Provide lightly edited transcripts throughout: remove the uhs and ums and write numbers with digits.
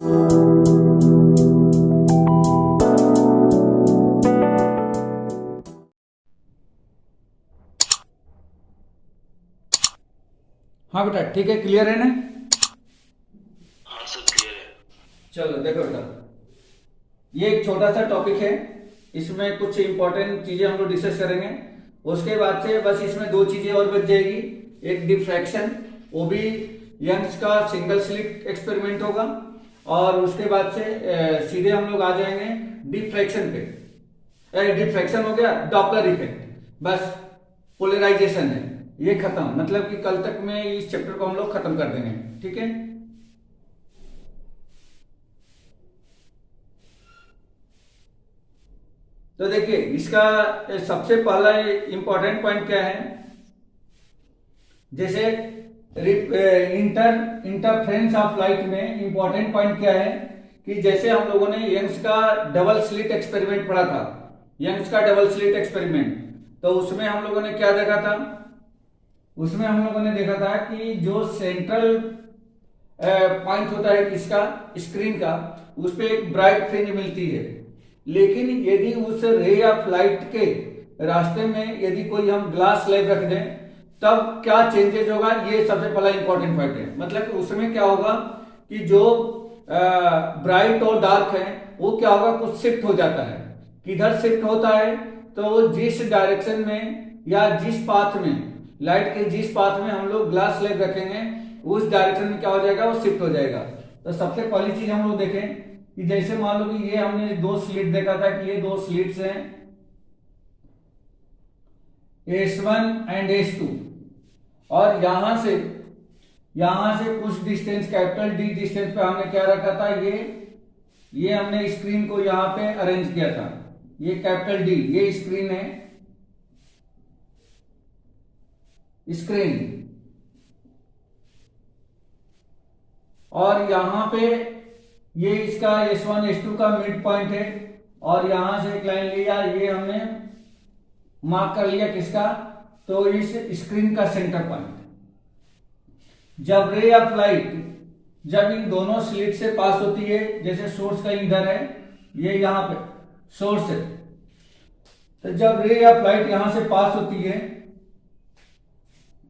हाँ बेटा, ठीक है, क्लियर है ना? हाँ सब क्लियर है। चलो देखो बेटा, ये एक छोटा सा टॉपिक है। इसमें कुछ इंपॉर्टेंट चीजें हम लोग डिस्कस करेंगे। उसके बाद से बस इसमें दो चीजें और बच जाएगी। एक डिफ्रैक्शन, वो भी यंग्स का सिंगल स्लिट एक्सपेरिमेंट होगा। और उसके बाद से सीधे हम लोग आ जाएंगे डिफ्रैक्शन पे। डिफ्रैक्शन हो गया, डॉपलर इफेक्ट, बस पोलराइजेशन है, ये खत्म। मतलब कि कल तक में इस चैप्टर को हम लोग खत्म कर देंगे, ठीक है। तो देखिए, इसका सबसे पहला इंपॉर्टेंट पॉइंट क्या है, जैसे इंटरफ्रेंस ऑफ लाइट में इंपॉर्टेंट पॉइंट क्या है कि जैसे हम लोगों ने यंग्स का डबल स्लिट एक्सपेरिमेंट पढ़ा था, यंग्स का डबल स्लिट एक्सपेरिमेंट, तो उसमें हम लोगों ने क्या देखा था? उसमें हम लोगों ने देखा था कि जो सेंट्रल पॉइंट होता है इसका स्क्रीन का, उस पर एक ब्राइट फ्रिंज मिलती है। लेकिन यदि उस रे ऑफ लाइट के रास्ते में यदि कोई हम ग्लास स्लैब रख दें, तब क्या चेंजेस होगा, ये सबसे पहला इंपॉर्टेंट पॉइंट है। मतलब कि उसमें क्या होगा कि जो ब्राइट और डार्क है वो क्या होगा, कुछ शिफ्ट हो जाता है। किधर शिफ्ट होता है? तो जिस डायरेक्शन में या जिस पाथ में, लाइट के जिस पाथ में हम लोग ग्लास स्लैब रखेंगे, उस डायरेक्शन में क्या हो जाएगा, वो शिफ्ट हो जाएगा। तो सबसे पहली चीज हम लोग देखें कि जैसे मान लो कि ये हमने दो स्लिट देखा था कि ये दो स्लिट्स हैं, S1 एंड S2, और यहां से कुछ डिस्टेंस, कैपिटल D डिस्टेंस पे हमने क्या रखा था, ये हमने स्क्रीन को यहां पे अरेंज किया था। ये कैपिटल D, ये स्क्रीन है, स्क्रीन। और यहां पे ये इसका S1 S2 का मिड पॉइंट है, और यहां से एक लाइन लिया, ये हमने मार्क कर लिया किसका, तो इस स्क्रीन का सेंटर पॉइंट। जब रे ऑफ लाइट जब इन दोनों स्लिट से पास होती है, जैसे सोर्स का इधर है, ये यहां पे सोर्स है, तो जब रे ऑफ लाइट यहां से पास होती है,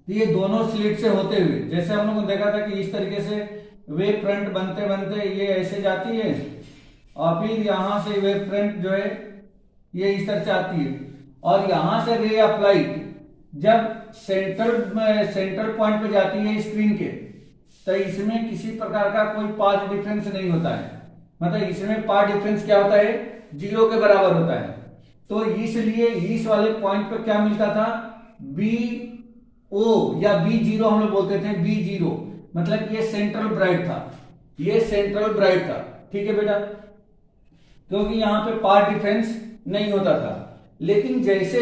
तो ये दोनों स्लिट से होते हुए, जैसे हम लोगों ने देखा था कि इस तरीके से वेव फ्रंट बनते बनते ये ऐसे जाती है, और फिर यहां से वेव फ्रंट जो है ये इस तरह से आती है। और यहां से रे ऑफ लाइट जब सेंट्रल पॉइंट पे जाती है स्क्रीन के, तो इसमें किसी प्रकार का कोई पाथ डिफरेंस नहीं होता है। मतलब इसमें पाथ डिफरेंस क्या होता है, 0 के बराबर होता है। तो इसलिए इस वाले पॉइंट पे क्या मिलता था, बी ओ या B0 हम लोग बोलते थे, B0 मतलब ये सेंट्रल ब्राइट था, ये सेंट्रल ब्राइट था, ठीक है बेटा, क्योंकि यहां पे पाथ डिफरेंस नहीं होता था। लेकिन जैसे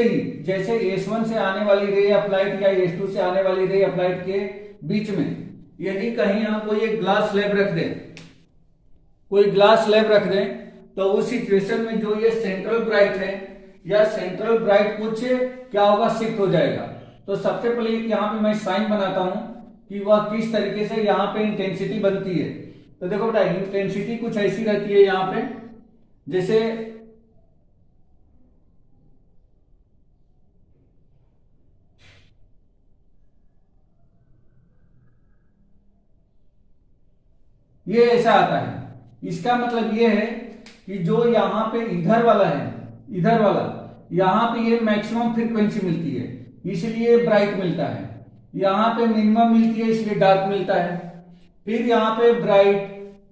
S1 से आने वाली रे ऑफ लाइट या S2 से आने वाली रे ऑफ लाइट के बीच में यदि कहीं हम कोई एक ग्लास स्लैब रख दें, कोई ग्लास स्लैब रख दें, तो उस सिचुएशन में जो ये सेंट्रल ब्राइट है या सेंट्रल ब्राइट कुछ क्या होगा, शिफ्ट हो जाएगा। तो सबसे पहले यहां पे मैं साइन बनाता हूं कि वह किस तरीके से यहां पे इंटेंसिटी बनती है। तो देखो बेटा, इंटेंसिटी कुछ ऐसी रहती है यहां पे, जैसे ये ऐसा आता है। इसका मतलब ये है कि जो यहां पे इधर वाला है, इधर वाला, यहां पे ये मैक्सिमम फ्रीक्वेंसी मिलती है, इसलिए ब्राइट मिलता है। यहां पे मिनिमम मिलती है, इसलिए डार्क मिलता है। फिर यहां पे ब्राइट,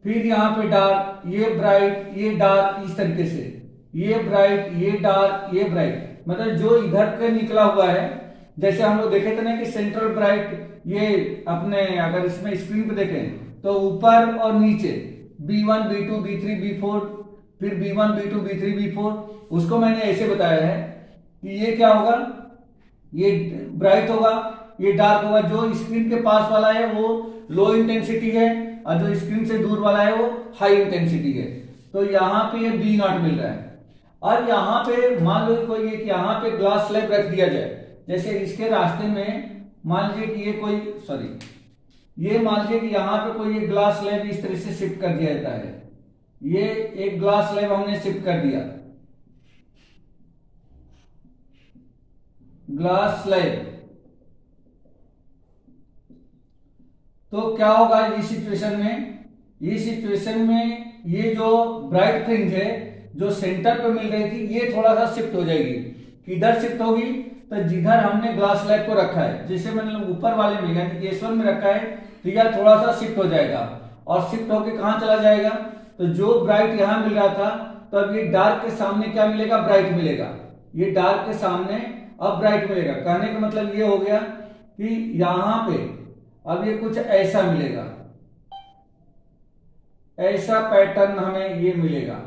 फिर यहां पे डार्क, ये ब्राइट, ये डार्क, इस तरीके से ये ब्राइट, ये डार्क, ये ब्राइट। मतलब जो इधर पे निकला हुआ है, जैसे हम लोग देखे थे ना कि सेंट्रल ब्राइट, ये अपने अगर इसमें स्क्रीन पे देखें तो ऊपर और नीचे B1 B2 B3 B4, फिर B1 B2 B3 B4, उसको मैंने ऐसे बताया है कि ये क्या होगा, ये ब्राइट होगा, ये डार्क होगा। जो स्क्रीन के पास वाला है वो लो इंटेंसिटी है, और जो स्क्रीन से दूर वाला है वो हाई इंटेंसिटी है। तो यहाँ पे ये B0 मिल रहा है। और यहाँ पे मान लो कोई एक यहाँ पे ग्लास स्लैब रख दिया जाए, जैसे इसके रास्ते में मान लीजिए कि ये कोई, सॉरी, ये मान लीजिए कि यहाँ पे कोई एक ग्लास स्लैब इस तरह से शिफ्ट कर दिया जाता है, ये एक ग्लास स्लैब हमने शिफ्ट कर दिया, ग्लास स्लैब, तो क्या होगा इस सिचुएशन में, इस सिचुएशन में ये जो ब्राइट फ्रिंज है जो सेंटर पे मिल रही थी ये थोड़ा सा शिफ्ट हो जाएगी, किधर शिफ्ट होगी, तो जिधर हमने ग्लास स्लैब को रखा है, जैसे मैंने ऊपर वाले में यानी कि S1 में रखा है, तो यह थोड़ा सा शिफ्ट हो जाएगा और शिफ्ट होके कहां चला जाएगा, तो जो ब्राइट यहां मिल रहा था तो अब ये डार्क के सामने क्या मिलेगा, ब्राइट मिलेगा, ये डार्क के सामने अब ब्राइट मिलेगा। कहने का मतलब ये हो गया कि यहां पे अब ये कुछ ऐसा मिलेगा, ऐसा पैटर्न हमें ये मिलेगा,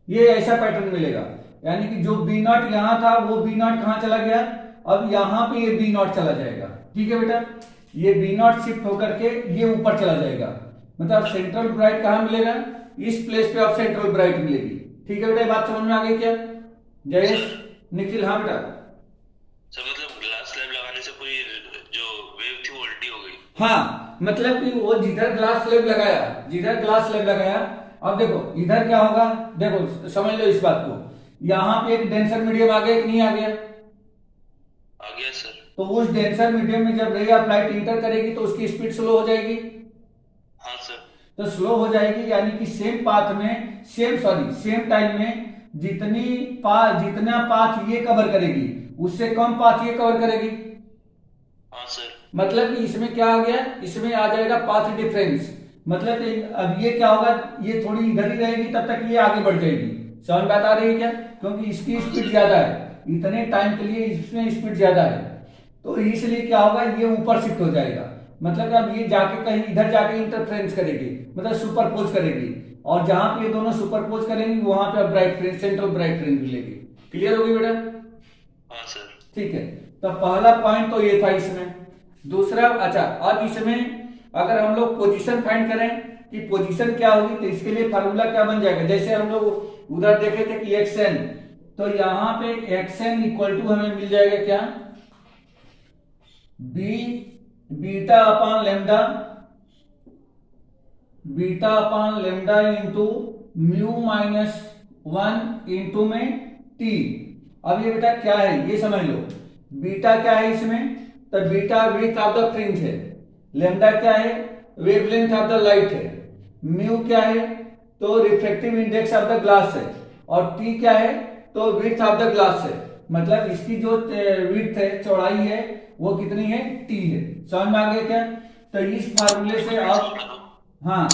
ये ऐसा पैटर्न मिलेगा, यानी कि जो बी नॉट यहां था वो बी नॉट कहां चला गया, अब यहां पे ये बी नॉट चला जाएगा। ठीक है बेटा, ये बी नॉट शिफ्ट होकर के ये ऊपर चला जाएगा, मतलब सेंट्रल ब्राइट कहां मिलेगा, इस प्लेस पे अब सेंट्रल ब्राइट मिलेगी। ठीक है बेटा, ये बात समझ में आ गई क्या जयेश, निखिल? हाँ बेटा। सर मतलब ग्लास स्लैब लगाने से पूरी जो वेव थी वो उल्टी हो गई। हाँ, मतलब कि वो जिधर ग्लास स्लैब लगाया, जिधर ग्लास स्लैब लगाया, अब देखो इधर क्या होगा, देखो समझ लो इस बात को, यहाँ पे एक डेंसर मीडियम आ गया कि नहीं आ गया? आ गया सर। तो उस डेंसर मीडियम में जब रे ऑफ लाइट इंटर करेगी तो उसकी स्पीड स्लो हो जाएगी। हाँ सर। तो स्लो हो जाएगी यानी कि सेम पाथ में, सेम टाइम में जितना पाथ ये कवर करेगी उससे कम पाथ ये कवर करेगी। हाँ सर। मतलब कि इसमें क्या आ गया, इसमें आ जाएगा पाथ डिफरेंस, मतलब अब ये क्या होगा, ये थोड़ी इधर ही रहेगी तब तक ये आगे बढ़ जाएगी। समझ बात आ रही है क्या? क्योंकि इसकी स्पीड ज्यादा है, इतने टाइम के लिए इसमें स्पीड ज्यादा है, तो इसलिए क्या होगा, ये ऊपर शिफ्ट हो जाएगा, मतलब अब ये जाके कहीं इधर जाके इंटरफ्रेंस करेगी, मतलब सुपरपोज करेगी, और जहां पे ये दोनों सुपरपोज करेंगी वहां पे bright fringe, central bright fringe मिलेगी। क्लियर होगी बेटा? हाँ सर। ठीक है, तो पहला पॉइंट तो ये था इसमें। दूसरा, अच्छा अब इसमें अगर हम लोग पोजीशन फाइंड करें कि पोजीशन क्या होगी, तो इसके लिए फार्मूला क्या बन जाएगा, जैसे हम लोग उधर देखे थे कि एक्सएन, तो यहां पे एक्सएन इक्वल टू हमें मिल जाएगा क्या, beta upon lambda into mu minus 1 into में टी। अब ये बेटा क्या है ये समझ लो, बीटा क्या है इसमें, तो beta width of the fringe है, लेमडा क्या है, वेवलेंथ ऑफ द लाइट है, म्यू क्या है, तो reflective index of the glass है, और टी क्या है, तो विड्थ ऑफ द ग्लास है, मतलब इसकी जो विड्थ है, चौड़ाई है, वो कितनी है, टी है। समझ में आ गया क्या? तो इस फार्मूले से आप, हाँ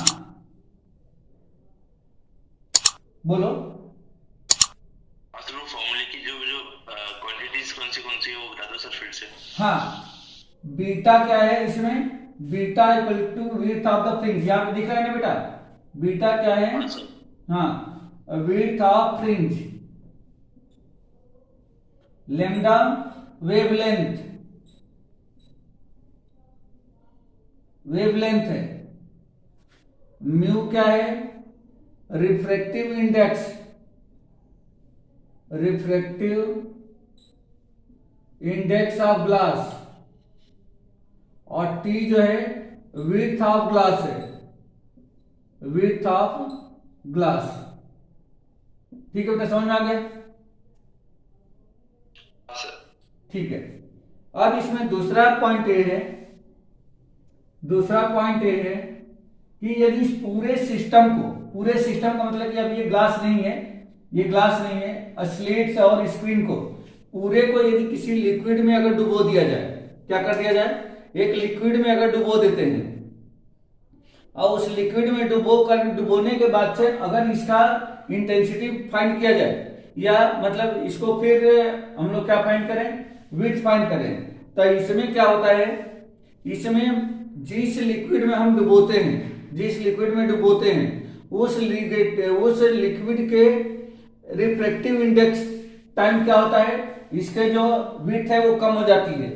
बोलो, मतलब फॉर्मूले की जो जो क्वांटिटीज कौन सी है वो बता दो सर फिर से। हाँ, बीटा क्या है इसमें, beta equal to width of the fringe, यहाँ पे दिख रहा है ना बेटा, बीटा क्या है, हाँ सर। हाँ width of fringe, lambda wavelength है, म्यू क्या है, रिफ्रैक्टिव इंडेक्स ऑफ ग्लास, और टी जो है विड्थ ऑफ ग्लास है, विड्थ ऑफ ग्लास। ठीक है बेटा, समझ में आ गया? हाँ सर। ठीक है, अब इसमें दूसरा पॉइंट ये है कि यदि इस पूरे सिस्टम का मतलब कि अब ये ग्लास नहीं है, स्लेट्स और स्क्रीन को पूरे को यदि किसी लिक्विड में अगर डुबो दिया जाए, क्या कर दिया जाए, एक लिक्विड में अगर डुबो देते हैं, और उस लिक्विड में डुबोने के बाद से अगर इसका इंटेंसिटी फाइंड किया जाए, या मतलब इसको फिर हम लोग क्या फाइंड करें, विड्थ फाइंड करें, तो इसमें क्या होता है, इसमें जिस लिक्विड में हम डुबोते हैं, उस लिक्विड के रिफ्रैक्टिव इंडेक्स टाइम क्या होता है, इसके जो विड्थ है वो कम हो जाती है।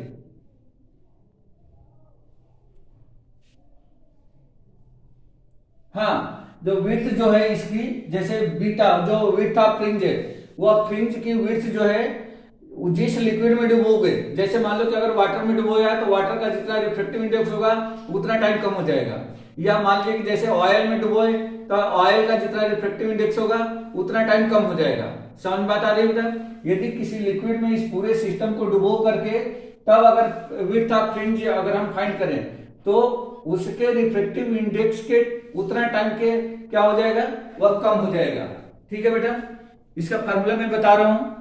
हाँ, जो विड्थ जो है इसकी, जैसे बीटा जो विड्थ ऑफ फ्रिंज है, वो फ्रिंज की विड्थ जो है जिस लिक्विड में डुबोगे, जैसे मान लो कि अगर वाटर में डुबोया है तो वाटर का जितना रिफ्रैक्टिव इंडेक्स होगा उतना टाइम कम हो जाएगा, या मान लीजिए कि जैसे ऑयल में डुबोए तो ऑयल का जितना रिफ्रैक्टिव इंडेक्स होगा उतना टाइम कम हो जाएगा। समझ में बात आ रही है बेटा? यदि किसी लिक्विड में इस पूरे सिस्टम को डुबो करके तब अगर विड्थ ऑफ फ्रिंज अगर हम फाइंड करें तो उसके रिफ्रैक्टिव इंडेक्स के उतना टाइम के क्या हो जाएगा, वह कम हो जाएगा। ठीक है बेटा, इसका फार्मूला मैं बता रहा हूं।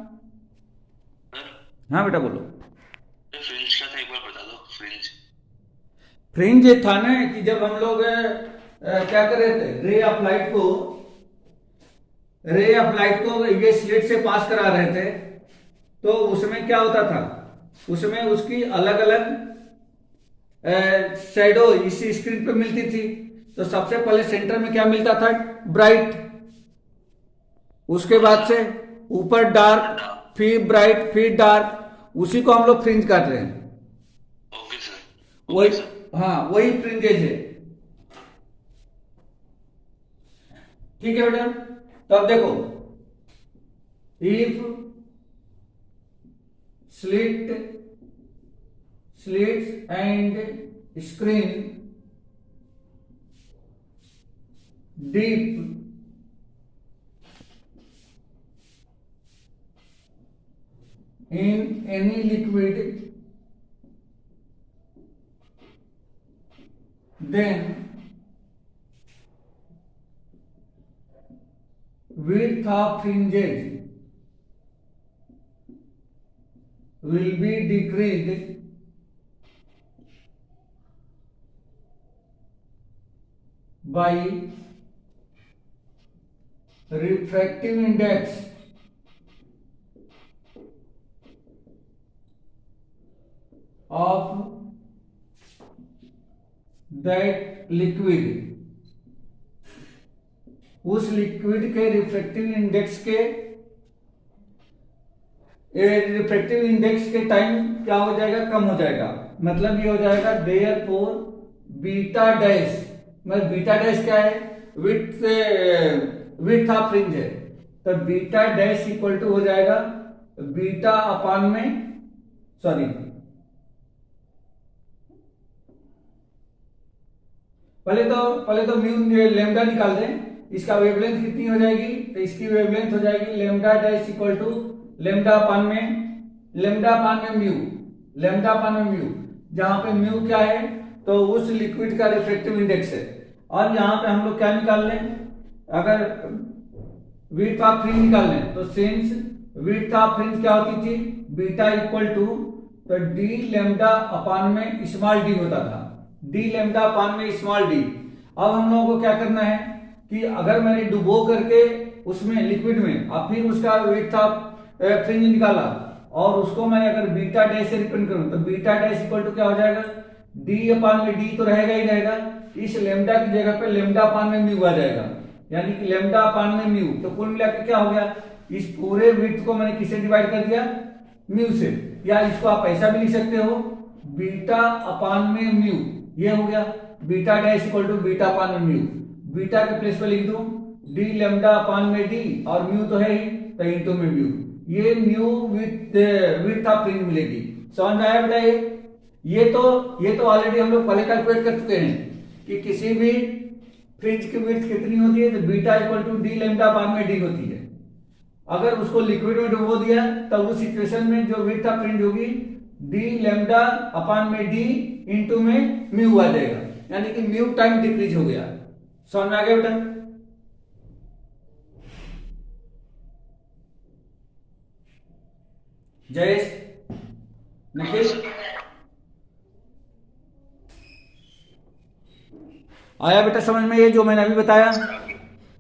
हाँ बेटा बोलो। फ्रिंज का था, एक बार बता दो। फ्रिंज ये था ना कि जब हम लोग क्या कर रहे थे, रे ऑफ लाइट को ये स्लिट से पास करा रहे थे, तो उसमें क्या होता था, उसमें उसकी अलग अलग शैडो इसी स्क्रीन पे मिलती थी। तो सबसे पहले सेंटर में क्या मिलता था, ब्राइट, उसके बाद से ऊपर डार्क, फिर ब्राइट, फिर डार्क, उसी को हम लोग फ्रिंज काट रहे हैं। Okay sir. वही, हाँ वही फ्रिंजेज है। ठीक है बेटा, तो अब देखो, if slits and screen deep in any liquid, then width of fringes will be decreased by refractive index of that liquid। उस लिक्विड के रिफ्रैक्टिव इंडेक्स के टाइम क्या हो जाएगा, कम हो जाएगा। मतलब ये हो जाएगा देयरफॉर बीटा डैश, मतलब बीटा डैश क्या है, विड्थ ऑफ फ्रिंज है, तो बीटा डैश इक्वल टू हो जाएगा बीटा अपान में, सॉरी पहले तो म्यू लेमडा निकाल दें, इसका वेवलेंथ कितनी हो जाएगी, तो इसकी वेवलेंथ हो जाएगी lambda dash equal to lambda upon में म्यू, जहां पे म्यू क्या है, तो उस लिक्विड का रिफ्रैक्टिव इंडेक्स है। और यहां पे हम लोग क्या निकाल लें, अगर विड्थ ऑफ फ्रिंज निकाल लें तो सिंस विड्थ ऑफ फ्रिंज क्या होती थी, बीटा इक्वल टू, तो डी लेमडा अपान में स्मॉल डी होता था, डी लेमडा अपान में स्मॉल डी। अब हम लोगों को क्या करना है कि अगर मैंने डुबो करके उसमें लिक्विड में और फिर उसका विड्थ ऑफ फ्रिंज निकाला और उसको मैं अगर बीटा डैश से रिप्रेजेंट करूं तो बीटा डैश इक्वल टू क्या हो जाएगा, डी अपान में डी तो रहेगा ही रहेगा, इस लेमडा की जगह पे लेमडा अपान में म्यू आ जाएगा, यानी कि लेमडा अपान में म्यू। तो कुल मिलाकर क्या हो गया, इस पूरे विड्थ को मैंने किससे डिवाइड कर दिया, म्यू से, या इसको आप ऐसा भी लिख सकते हो बीटा अपान में म्यू, ये हो गया beta dash equal to beta upon में म्यू। बीटा के प्लेस पे लिख दूं डी लेमडा अपान में डी, और म्यू तो है ही, तो इंटू में म्यू, ये म्यू विड्थ ऑफ फ्रिंज मिलेगी। समझ में आया बेटा? ये तो ऑलरेडी हम लोग पहले कैलकुलेट कर चुके हैं कि किसी भी फ्रिंज की विड्थ कितनी होती है, तो beta equal to d lambda upon में डी होती है। अगर उसको लिक्विड में डुबो दिया तब उस सिचुएशन में जो विड्थ ऑफ फ्रिंज होगी डी लेमडा अपान में डी इंटू में म्यू आ जाएगा, यानी कि म्यू टाइम डिक्रीज हो गया। समझ में आ गया बेटा? जयेश, निखिल, आया बेटा समझ में ये जो मैंने अभी बताया?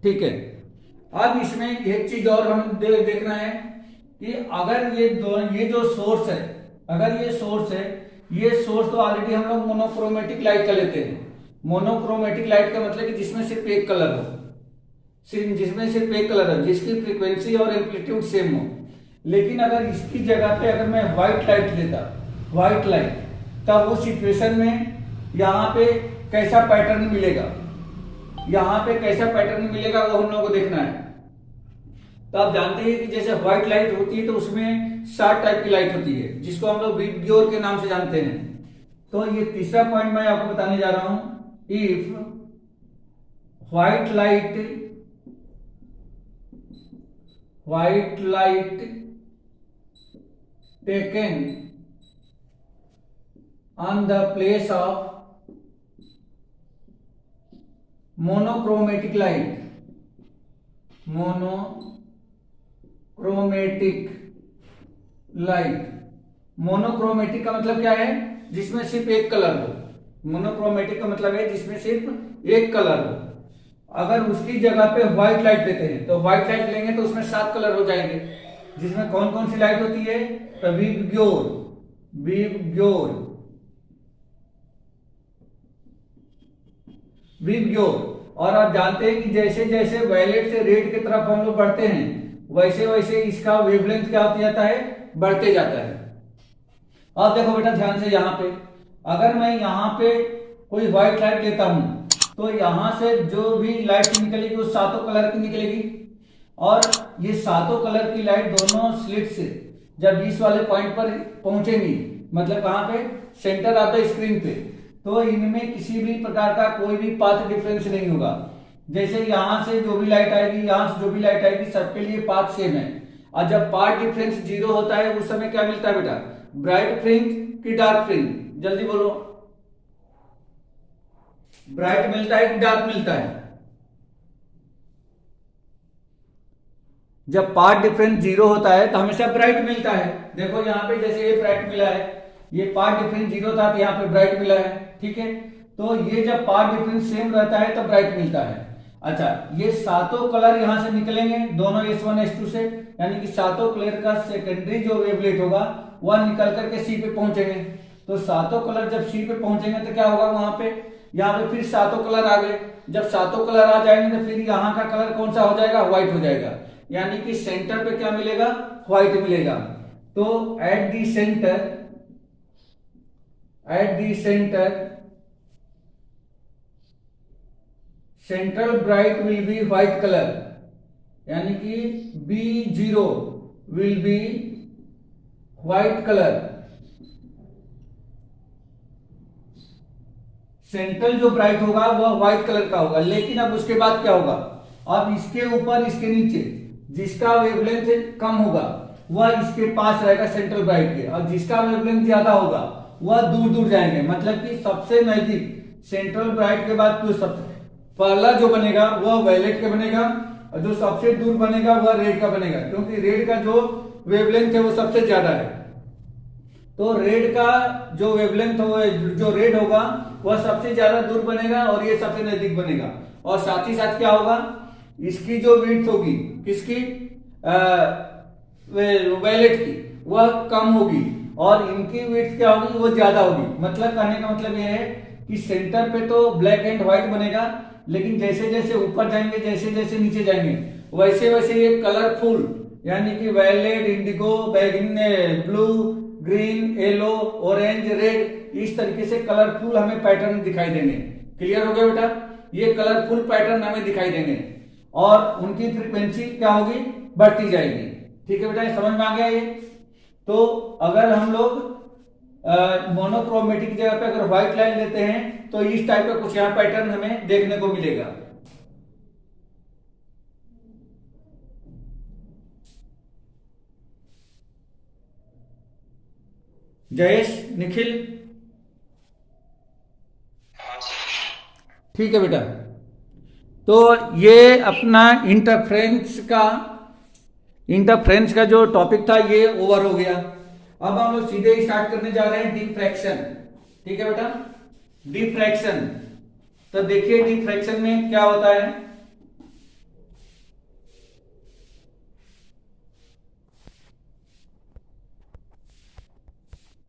ठीक है। अब इसमें एक चीज और हम देखना है कि अगर ये जो सोर्स है, अगर ये सोर्स तो ऑलरेडी हम लोग मोनोक्रोमेटिक लाइट का लेते हैं। मोनोक्रोमेटिक लाइट का मतलब कि जिसमें सिर्फ एक कलर हो, जिसकी फ्रीक्वेंसी और एम्पलीट्यूड सेम हो। लेकिन अगर इसकी जगह पे अगर मैं व्हाइट लाइट, तब उस सिचुएशन में यहाँ पे कैसा पैटर्न मिलेगा, वो हम लोगों को देखना है। तो आप जानते हैं कि जैसे व्हाइट लाइट होती है तो उसमें 7 टाइप की लाइट होती है जिसको हम लोग विबग्योर के नाम से जानते हैं। तो ये तीसरा पॉइंट मैं आपको बताने जा रहा हूं। If white light taken on the place of monochromatic light. Monochromatic का मतलब क्या है? जिसमें सिर्फ एक कलर हो। मोनोक्रोमेटिक का मतलब है जिसमें सिर्फ एक कलर हो। अगर उसकी जगह पे व्हाइट लाइट लेते हैं तो व्हाइट लाइट लेंगे तो उसमें 7 कलर हो जाएंगे, जिसमें कौन कौन सी लाइट होती है? तो विबग्योर। और आप जानते हैं कि जैसे जैसे वायलेट से रेड की तरफ हम लोग बढ़ते हैं वैसे वैसे इसका वेवलेंथ क्या होता जाता है? बढ़ते जाता है। अब देखो बेटा ध्यान से, यहाँ पे अगर मैं यहाँ पे कोई व्हाइट लाइट लेता हूं तो यहां से जो भी लाइट निकलेगी वो 7 कलर की निकलेगी। और ये 7 कलर की लाइट दोनों स्लिट से जब इस वाले पॉइंट पर पहुंचेंगी, मतलब कहां पे? सेंटर ऑफ द स्क्रीन पे, तो इनमें किसी भी प्रकार का कोई भी पाथ डिफरेंस नहीं होगा। जैसे यहां से जो भी लाइट आएगी, यहां से जो भी लाइट आएगी, सबके लिए पाथ सेम है। और जब पाथ डिफरेंस 0 होता है उस समय क्या मिलता है बेटा? ब्राइट फ्रिंज कि डार्क फ्रिंज? जल्दी बोलो। ब्राइट मिलता है कि डार्क मिलता है? जब पाथ डिफरेंस 0 होता है तो हमेशा ब्राइट मिलता है। देखो यहाँ पे जैसे ये ब्राइट मिला है, ये पाथ डिफरेंस 0 था तो यहाँ पे ब्राइट मिला है, ठीक है। तो ये जब पाथ डिफरेंस सेम रहता है तो ब्राइट मिलता है। अच्छा, ये 7 कलर यहां से निकलेंगे दोनों S1 S2 से, यानी कि 7 कलर का सेकेंडरी जो वेवलेट होगा वह निकल करके C पे पहुंचेंगे। तो 7 कलर जब C पे पहुंचेंगे तो क्या होगा? वहां पे यहाँ पे फिर 7 कलर आ गए। जब 7 कलर आ जाएंगे तो फिर यहाँ का कलर कौन सा हो जाएगा? व्हाइट हो जाएगा। यानी कि सेंटर पे क्या मिलेगा? व्हाइट मिलेगा। तो at the central bright will be white colour, यानी कि B0 will be white colour. Central जो ब्राइट होगा वह व्हाइट कलर का होगा। लेकिन अब उसके बाद क्या होगा? अब इसके ऊपर इसके नीचे जिसका वेवलेंथ कम होगा वह इसके पास रहेगा सेंट्रल ब्राइट के, और जिसका वेवलेंथ ज्यादा होगा वह दूर दूर जाएंगे। मतलब कि सबसे नजदीक सेंट्रल ब्राइट के बाद जो सबसे पहला जो बनेगा वह वायलेट का बनेगा, और जो सबसे दूर बनेगा वह रेड का बनेगा, क्योंकि रेड का जो वेवलेंथ है वो सबसे ज्यादा है। तो रेड का जो वेवलेंथ हो, जो रेड होगा वह सबसे ज्यादा दूर बनेगा और ये सबसे नजदीक बनेगा। और साथ ही साथ क्या होगा? इसकी जो विड्थ होगी, किसकी? वायलेट की, वह कम होगी और इनकी विड्थ क्या होगी? वो ज्यादा होगी। मतलब कहने का मतलब यह है कि सेंटर पे तो ब्लैक एंड व्हाइट बनेगा, लेकिन जैसे जैसे ऊपर जाएंगे, जैसे जैसे नीचे जाएंगे, वैसे वैसे ये कलरफुल, यानी कि वायलेट, इंडिगो, बैगनी, blue, green, yellow, orange, red, इस तरीके से कलरफुल हमें पैटर्न दिखाई देंगे। क्लियर हो गया बेटा? ये कलरफुल पैटर्न हमें दिखाई देंगे और उनकी फ्रीक्वेंसी क्या होगी? बढ़ती जाएगी। ठीक है बेटा, समझ में आ गया ये? तो अगर हम लोग मोनोक्रोमेटिक की जगह पे अगर व्हाइट लाइट लेते हैं तो इस टाइप का कुछ यहाँ पैटर्न हमें देखने को मिलेगा। जयेश, निखिल, ठीक है बेटा। तो ये अपना इंटरफ्रेंस का जो टॉपिक था ये ओवर हो गया। अब हम लोग सीधे स्टार्ट करने जा रहे हैं डिफ्रैक्शन। ठीक है बेटा, डिफ्रैक्शन। तो देखिए डिफ्रैक्शन में क्या होता है।